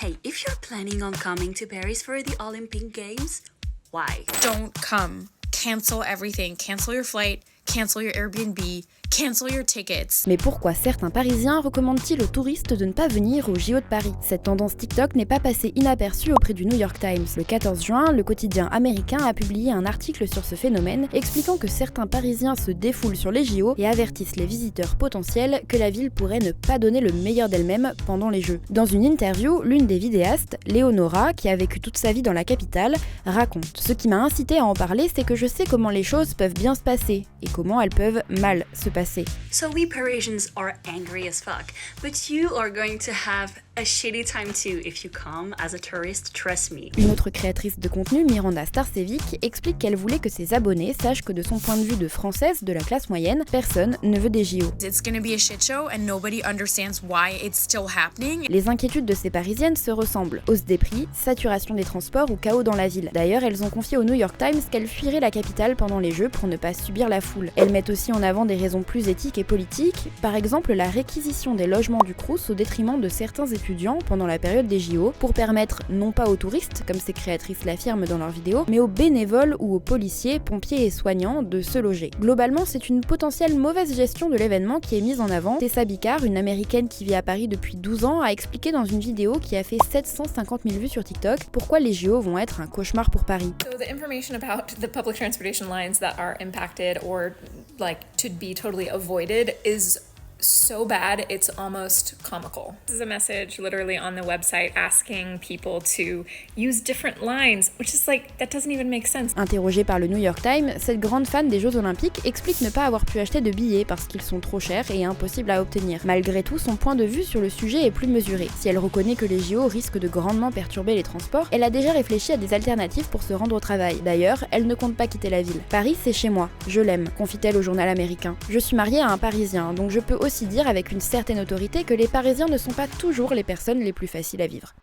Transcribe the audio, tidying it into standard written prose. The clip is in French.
Hey, if you're planning on coming to Paris for the Olympic Games, why? Don't come. Cancel everything. Cancel your flight. Cancel your Airbnb. Cancel your tickets. Mais pourquoi certains Parisiens recommandent-ils aux touristes de ne pas venir au JO de Paris? Cette tendance TikTok n'est pas passée inaperçue auprès du New York Times. Le 14 juin, le quotidien américain a publié un article sur ce phénomène, expliquant que certains Parisiens se défoulent sur les JO et avertissent les visiteurs potentiels que la ville pourrait ne pas donner le meilleur d'elle-même pendant les Jeux. Dans une interview, l'une des vidéastes, Léonora, qui a vécu toute sa vie dans la capitale, raconte: Ce qui m'a incité à en parler, c'est que je sais comment les choses peuvent bien se passer et comment elles peuvent mal se passer. So we Parisians are angry as fuck, but you are going to have a shitty time too if you come as a tourist, trust me. Une autre créatrice de contenu, Miranda Starcevic, explique qu'elle voulait que ses abonnés sachent que de son point de vue de française de la classe moyenne, personne ne veut des JO. It's gonna be a shit show and nobody understands why it's still happening. Les inquiétudes de ces Parisiennes se ressemblent: hausse des prix, saturation des transports ou chaos dans la ville. D'ailleurs, elles ont confié au New York Times qu'elles fuiraient la capitale pendant les Jeux pour ne pas subir la foule. Elles mettent aussi en avant des raisons plus éthiques et politiques, par exemple la réquisition des logements du Crous au détriment de certains étudiants pendant la période des JO, pour permettre non pas aux touristes, comme ces créatrices l'affirment dans leurs vidéos, mais aux bénévoles ou aux policiers, pompiers et soignants de se loger. Globalement, c'est une potentielle mauvaise gestion de l'événement qui est mise en avant. Tessa Bicard, une américaine qui vit à Paris depuis 12 ans, a expliqué dans une vidéo qui a fait 750 000 vues sur TikTok pourquoi les JO vont être un cauchemar pour Paris. So the information about the public transportation lines that are impacted or like to be totally avoided is so bad it's almost comical. This is a message literally on the website asking people to use different lines, which is like, that doesn't even make sense. Interrogée par le New York Times, cette grande fan des Jeux Olympiques explique ne pas avoir pu acheter de billets parce qu'ils sont trop chers et impossibles à obtenir. Malgré tout, son point de vue sur le sujet est plus mesuré. Si elle reconnaît que les JO risquent de grandement perturber les transports, elle a déjà réfléchi à des alternatives pour se rendre au travail. D'ailleurs, elle ne compte pas quitter la ville. Paris, c'est chez moi. Je l'aime, confie-t-elle au journal américain. Je suis mariée à un Parisien, donc je peux aussi dire avec une certaine autorité que les Parisiens ne sont pas toujours les personnes les plus faciles à vivre.